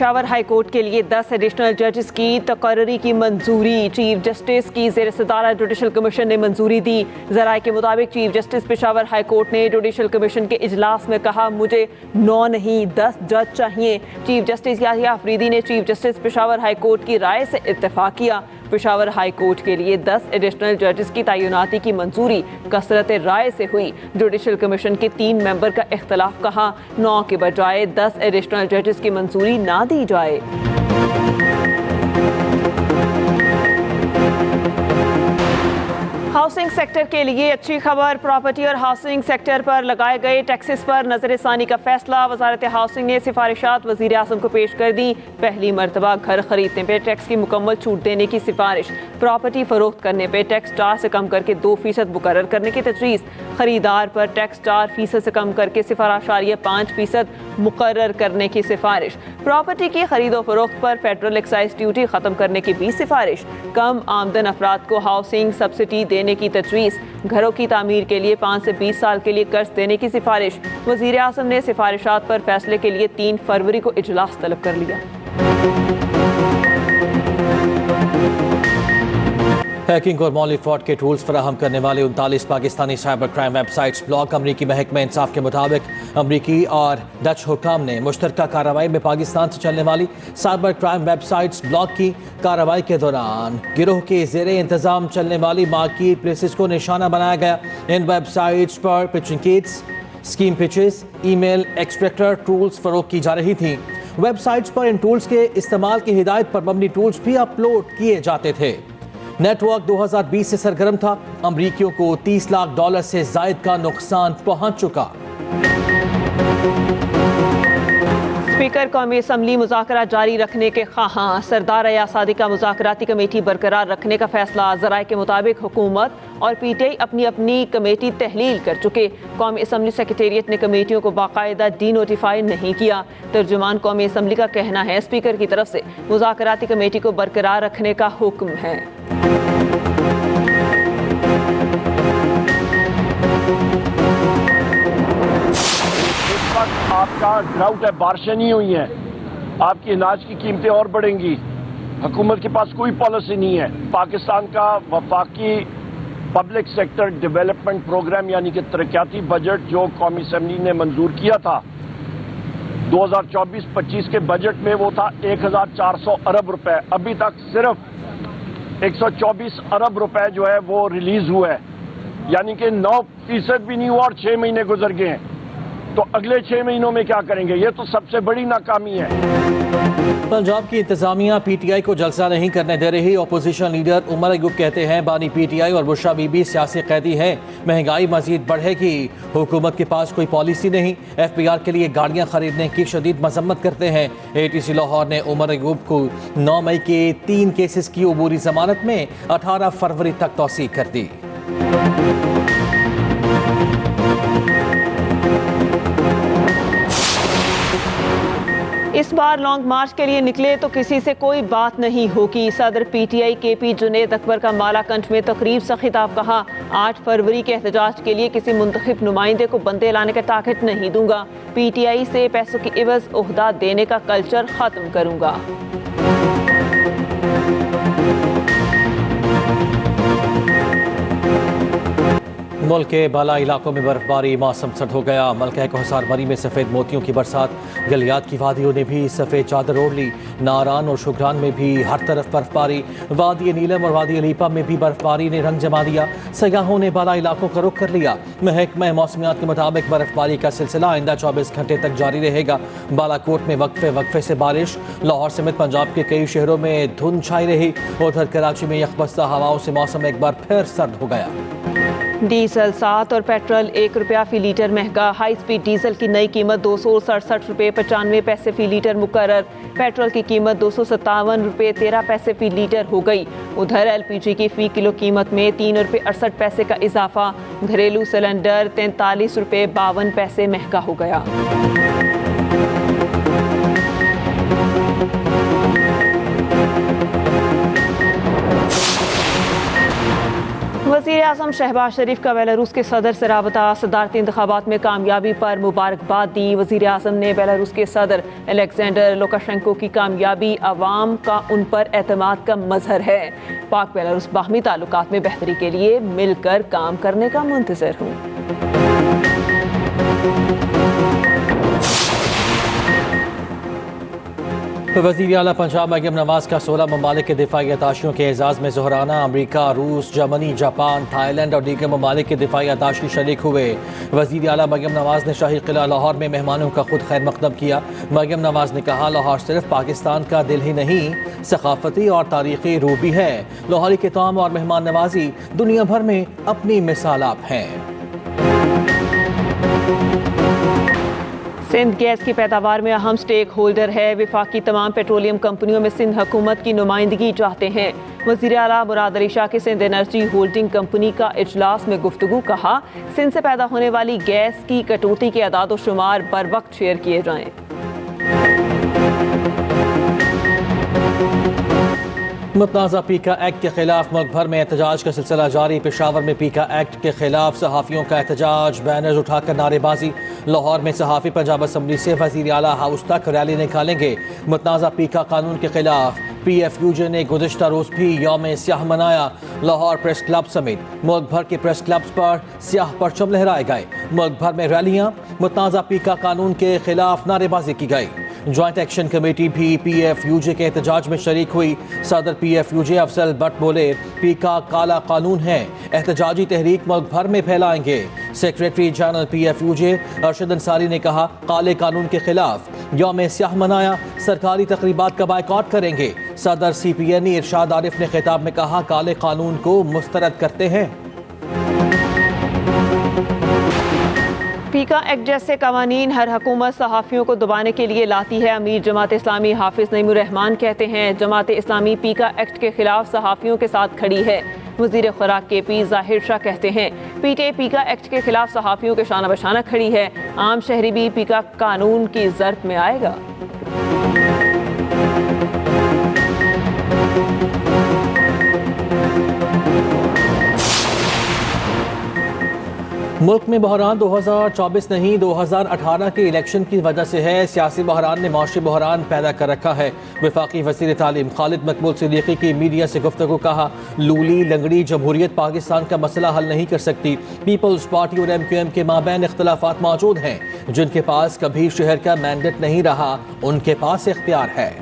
Peshawar high court के लिए 10 additional जजेस की तकर्री की मंजूरी। चीफ जस्टिस की ज़ेर सदारत जुडिशल कमीशन ने मंजूरी दी। ज़राए के मुताबिक chief justice Peshawar high court ने जुडिशल कमीशन के इजलास में कहा, मुझे 9 नहीं 10 जज चाहिए। चीफ जस्टिस याहिया अफरीदी ने chief justice Peshawar high court की राय से इत्तेफाक किया। पेशावर हाई कोर्ट के लिए 10 एडिशनल जजेस की तैनाती की मंजूरी कसरत राय से हुई। जुडिशल कमीशन के 3 मेंबर का इख्तलाफ कहा 9 के बजाय 10 एडिशनल जजेस की मंजूरी ना दी जाए। हाउसिंग सेक्टर के लिए अच्छी खबर। प्रॉपर्टी और हाउसिंग सेक्टर पर लगाए गए टैक्सेस पर नजरसानी का फैसला। वजारत हाउसिंग ने सिफारिशात वज़ीर आज़म को पेश कर दी। पहली मरतबा घर खरीदने पर टैक्स की मुकम्मल छूट देने की सिफारिश। प्रॉपर्टी फरोख्त करने पर टैक्स 4 से कम करके 2% मुकर्रर करने की तजवीज़। खरीदार पर टैक्स 4% से कम करके 0.5% मुकर्रर करने की सिफारिश। प्रॉपर्टी की खरीदो फरोख्त पर फेडरल एक्साइज ड्यूटी ख़त्म करने की भी सिफारिश। कम आमदन अफराद को हाउसिंग सब्सिडी देने की तजवीज़। घरों की तामीर के लिए 5 से 20 साल के लिए कर्ज देने की सिफारिश। वज़ीर आज़म ने सिफारिशात पर फैसले के लिए 3 फरवरी को इजलास तलब कर लिया। हैकिंग और मॉली फ्रॉड के टूल्स फराहम करने वाले 39 Pakistani cyber crime websites block. अमरीकी महकमा इंसाफ के मुताबिक अमरीकी और डच हुकाम ने मुश्तरका कार्रवाई में पाकिस्तान से चलने वाली साइबर क्राइम वेबसाइट्स ब्लॉक की। कार्रवाई के दौरान गिरोह के ज़ेरे इंतज़ाम चलने वाली मार्केट प्लेसेस को निशाना बनाया गया। इन वेबसाइट्स पर pitching kits, scheme pitches, email extractor tools फरोख्त की जा रही थी। वेबसाइट्स पर इन टूल्स के इस्तेमाल की हिदायत पर मबनी टूल्स भी अपलोड किए जाते थे। नेटवर्क 2020 से सरगर्म था। अमरीकियों को $30 लाख से जायद का नुकसान पहुंच चुका। स्पीकर कौमी असम्बली मुज़ाकरा जारी रखने के ख़्वाहां। सरदार अयासादी का मुज़ाकराती कमेटी बरकरार रखने का फैसला। ज़राए के मुताबिक हुकूमत और PTI अपनी अपनी कमेटी तहलील कर चुके। कौमी असम्बली सेक्रेटेरिएट ने कमेटियों को बाकायदा डी नोटिफाई नहीं किया। तर्जुमान कौमी असम्बली का कहना है स्पीकर की तरफ से मुज़ाकराती कमेटी को बरकरार रखने का हुक्म है। आपका ड्राउट है, बारिशें नहीं हुई हैं, आपकी अनाज की कीमतें और बढ़ेंगी। हुकूमत के पास कोई पॉलिसी नहीं है। पाकिस्तान का वफाकी पब्लिक सेक्टर डेवलपमेंट प्रोग्राम यानी कि तरक्याती बजट जो कौमी असम्बली ने मंजूर किया था 2024-25 के बजट में, वो था 1400 अरब रुपए। अभी तक सिर्फ 124 अरब रुपए जो है वो रिलीज हुआ है, यानी कि 9% भी नहीं हुआ और 6 महीने गुजर गए हैं। तो अगले 6 महीनों में क्या करेंगे? ये तो सबसे बड़ी नाकामी है। पंजाब की इंतजामिया PTI को जलसा नहीं करने दे रही। अपोजिशन लीडर उमर अयूब कहते हैं बानी PTI और बुशरा बीबी सियासी कैदी हैं, महंगाई मजीद बढ़ेगी। हुकूमत के पास कोई पॉलिसी नहीं। FBR के लिए गाड़ियां खरीदने की शदीद मजम्मत करते हैं। ATC लाहौर ने उमर अयूब को 9 मई के 3 केसेस की अबूरी जमानत में 18 फरवरी तक तौसीक कर दी। इस बार लॉन्ग मार्च के लिए निकले तो किसी से कोई बात नहीं होगी। सदर PTI KP जुनेद अकबर का मालाकंठ में तकरीब से खिताब। कहा 8 फरवरी के एहतजाज के लिए किसी मुंतखब नुमाइंदे को बंदे लाने का टारगेट नहीं दूंगा। PTI से पैसों की इवज ओहदा देने का कल्चर खत्म करूंगा। मुल्क के बाला इलाकों में बर्फबारी, मौसम सर्द हो गया। मलका कोहसार मरी में सफ़ेद मोतियों की बरसात। गलियात की वादियों ने भी सफ़ेद चादर ओढ़ ली। नारान और शुगरान में भी हर तरफ बर्फबारी। वादी नीलम और वादी अलीपा में भी बर्फबारी ने रंग जमा दिया। सयाहों ने बाला इलाकों का रुख कर लिया। महकमा मौसमियात के मुताबिक बर्फबारी का सिलसिला आइंदा 24 घंटे तक जारी रहेगा। बालाकोट में वक्फे से बारिश। लाहौर समेत पंजाब के कई शहरों में धुंध छाई रही। उधर कराची में यकबस्ता हवाओं से मौसम एक बार फिर सर्द हो गया। डीजल 7 और पेट्रोल 1 रुपया फी लीटर महंगा। हाई स्पीड डीजल की नई कीमत 267 रुपये 95 पैसे फी लीटर मुकर्रर। पेट्रोल की कीमत 257 रुपये 13 पैसे फी लीटर हो गई। उधर LPG की फ़ी किलो कीमत में 3 रुपये 68 पैसे का इजाफा। घरेलू सिलेंडर 43 रुपये 52 पैसे महंगा हो गया। वज़ीर वज़ीर आज़म शहबाज शरीफ का बेलारूस के सदर से राबता, सदारती इंतखाबात में कामयाबी पर मुबारकबाद दी। वज़ीर आज़म ने बेलारूस के सदर अलेक्जेंडर लुकाशेंको की कामयाबी अवाम का उन पर एतमाद का मजहर है। पाक बेलारूस बाहमी ताल्लुकात में बेहतरी के लिए मिलकर काम करने का मुंतज़िर हूँ। वज़ीर आला पंजाब मरियम नवाज का 16 ममालिक के दिफाई अताशियों के एजाज़ में ज़ोहराना। अमरीका, रूस, जर्मनी, जापान, थाईलैंड और दीगर ममालिक के दिफाई अताशी शरीक हुए। वज़ीर आला मरियम नवाज ने शाही किला लाहौर में मेहमानों का खुद खैर मकदम किया। मरियम नवाज ने कहा, लाहौर सिर्फ पाकिस्तान का दिल ही नहीं, सकाफती और तारीख़ी रूह भी है। लाहौरी के तौम और मेहमान नवाजी दुनिया भर में अपनी मिसाल आप हैं। सिंध गैस की पैदावार में अहम स्टेक होल्डर है। विफाकी तमाम पेट्रोलियम कंपनियों में सिंध हुकूमत की नुमाइंदगी चाहते हैं। वज़ीर आला मुराद अली शाह की सिंध एनर्जी होल्डिंग कंपनी का इजलास में गुफ्तगू, कहा सिंध से पैदा होने वाली गैस की कटौती के अदाद शुमार बर वक्त शेयर किए जाएं। मुतनाज़ा पीका एक्ट के खिलाफ मुल्क भर में एहतजाज का सिलसिला जारी। पेशावर में पीका एक्ट के खिलाफ सहाफ़ियों का एहतजाज, बैनर्स उठाकर नारेबाजी। लाहौर में सहाफ़ी पंजाब असम्बली से वज़ीर आला हाउस तक रैली निकालेंगे। मुतनाज़ा पीका कानून के खिलाफ PFUJ ने गुज़िश्ता रोज़ भी यौम स्याह मनाया। लाहौर प्रेस क्लब समेत मुल्क भर के प्रेस क्लब्स पर स्याह परचम लहराए गए। मुल्क भर में रैलियाँ, मुतनाज़ा पीका कानून के खिलाफ नारेबाजी की गई। जॉइंट एक्शन कमेटी भी PFUJ के एहतजाज में शरीक हुई। सदर PFUJ अफजल भट्ट बोले, पीका काला कानून है, एहतजाजी तहरीक मुल्क भर में फैलाएंगे। Secretary general PFUJ Arshad Ansari ने कहा, काले कानून के खिलाफ यौम स्याह मनाया, सरकारी तकरीबात का बायकॉट करेंगे। सदर CPNE इरशाद आरिफ ने खिताब में कहा, काले कानून को मुस्तरद करते हैं। पीका एक्ट जैसे कवानीन हर हुकूमत सहाफ़ियों को दबाने के लिए लाती है। अमीर जमात इस्लामी हाफिज नईमुर रहमान कहते हैं, जमात इस्लामी पीका एक्ट के खिलाफ सहाफ़ियों के साथ खड़ी है। वज़ीर खुराक KP ज़ाहिर शाह कहते हैं, PTA पीका एक्ट के खिलाफ सहाफ़ियों के शाना बशाना खड़ी है। आम शहरी भी पीका कानून की ज़र्फ़ में आएगा। मुल्क में बहरान 2024 नहीं 2018 के इलेक्शन की वजह से है। सियासी बहरान ने मौशी बहरान पैदा कर रखा है। वफाकी वज़ीर तालीम खालिद मकबूल सिद्दीकी की मीडिया से गुफ्तगू, कहा लूली लंगड़ी जमहूरियत पाकिस्तान का मसला हल नहीं कर सकती। पीपल्स पार्टी और MQM के माबैन इख्तलाफात मौजूद हैं। जिनके पास कभी शहर का मैंडेट नहीं रहा, उनके पास इख्तियार है।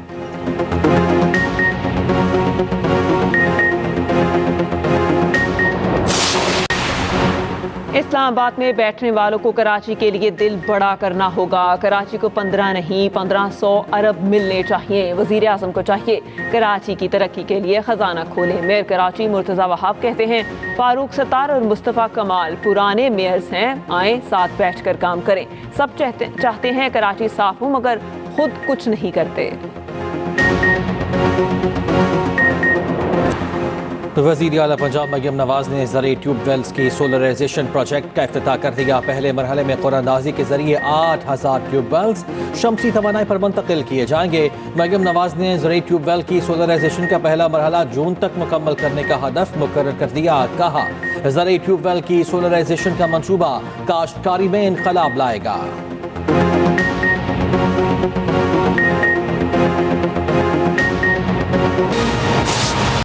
इस्लामाबाद में बैठने वालों को कराची के लिए दिल बड़ा करना होगा। कराची को 15 नहीं 1500 अरब मिलने चाहिए। वज़ीर आज़म को चाहिए कराची की तरक्की के लिए खजाना खोले। मेयर कराची मुर्तज़ा वहाब कहते हैं, फारूक सत्तार और मुस्तफ़ा कमाल पुराने मेयर्स हैं, आए साथ बैठ कर काम करें। सब चाहते हैं कराची साफ हो, मगर खुद कुछ नहीं करते। वज़ीर आला पंजाब मरियम नवाज ने ज़रिए ट्यूबवेल्स की सोलराइजेशन प्रोजेक्ट का इफ्तिताह कर दिया। पहले मरहले में कुरानंदाजी के जरिए 8000 ट्यूबवेल्स शमसी तवानाई पर मुंतकिल किए जाएंगे। मरियम नवाज ने ज़रिए ट्यूबवेल की सोलराइजेशन का पहला मरहला जून तक मुकम्मल करने का हदफ मुकर्रर कर दिया। कहा, ज़रिए ट्यूबवेल की सोलराइजेशन का मंसूबा काश्तकारी में इनकलाब लाएगा।